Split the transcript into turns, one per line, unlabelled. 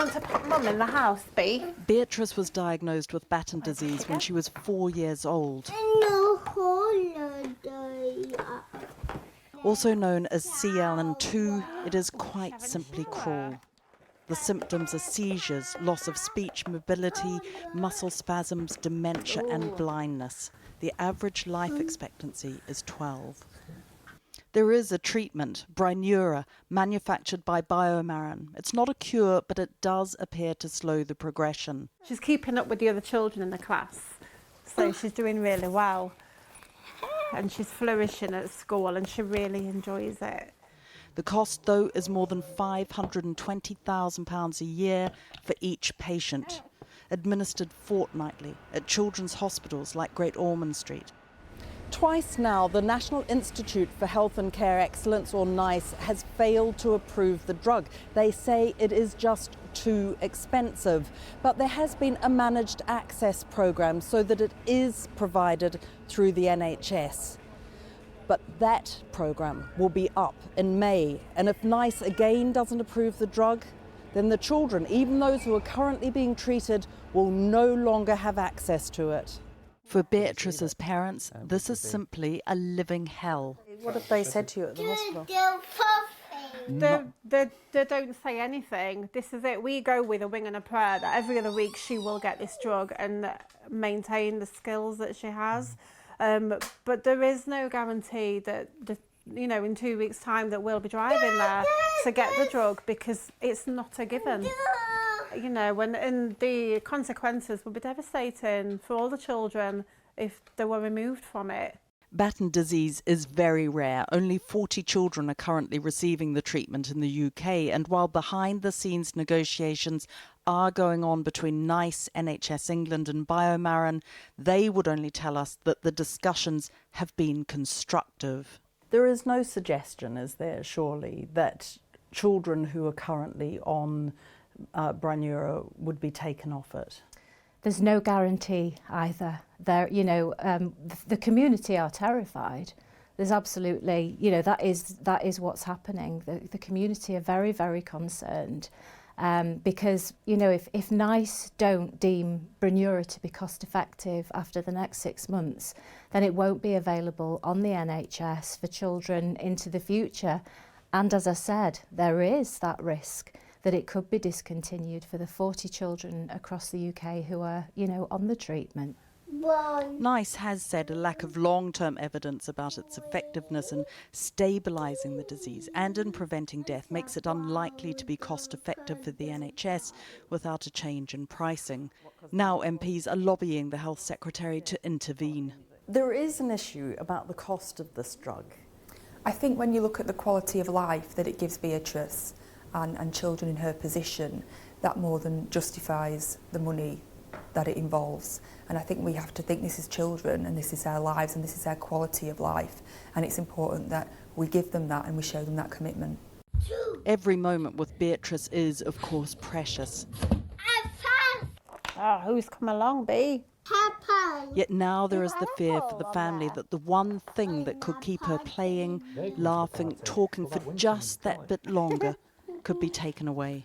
want to put Mum in the house, Bea?
Beatrice was diagnosed with Batten disease when she was 4 years old. Also known as CLN2, it is quite simply cruel. The symptoms are seizures, loss of speech, mobility, muscle spasms, dementia and blindness. The average life expectancy is 12. There is a treatment, Brineura, manufactured by Batten. It's not a cure, but it does appear to slow the progression.
She's keeping up with the other children in the class, so she's doing really well. And she's flourishing at school and she really enjoys it.
The cost, though, is more than £520,000 a year for each patient, administered fortnightly at children's hospitals like Great Ormond Street. Twice now, the National Institute for Health and Care Excellence, or NICE, has failed to approve the drug. They say it is just too expensive. But there has been a managed access programme so that it is provided through the NHS. But that programme will be up in May. And if NICE again doesn't approve the drug, then the children, even those who are currently being treated, will no longer have access to it. For Beatrice's parents, this is simply a living hell. What have they said to you at the hospital?
They don't say anything. This is it. We go with a wing and a prayer that every other week she will get this drug and maintain the skills that she has. But there is no guarantee that, in 2 weeks' time that we'll be driving there to get the drug, because it's not a given. And the consequences would be devastating for all the children if they were removed from it.
Batten disease is very rare. Only 40 children are currently receiving the treatment in the UK. And while behind-the-scenes negotiations are going on between NICE, NHS England and Batten, they would only tell us that the discussions have been constructive. There is no suggestion, is there, surely, that children who are currently on Brineura would be taken off it?
There's no guarantee either. The community are terrified. There's absolutely, that is what's happening. The community are very, very concerned because, if NICE don't deem Brineura to be cost effective after the next 6 months, then it won't be available on the NHS for children into the future. And as I said, there is that risk that it could be discontinued for the 40 children across the UK who are, on the treatment.
NICE has said a lack of long-term evidence about its effectiveness in stabilising the disease and in preventing death makes it unlikely to be cost-effective for the NHS without a change in pricing. Now MPs are lobbying the Health Secretary to intervene. There is an issue about the cost of this drug.
I think when you look at the quality of life that it gives Beatrice and children in her position, that more than justifies the money that it involves. And I think we have to think this is children and this is their lives and this is their quality of life. And it's important that we give them that and we show them that commitment.
Every moment with Beatrice is, of course, precious.
Oh, who's come along, Bea?
Papa.
Yet now there is the fear for the family that the one thing that could keep her playing, laughing, talking for just that bit longer could be taken away.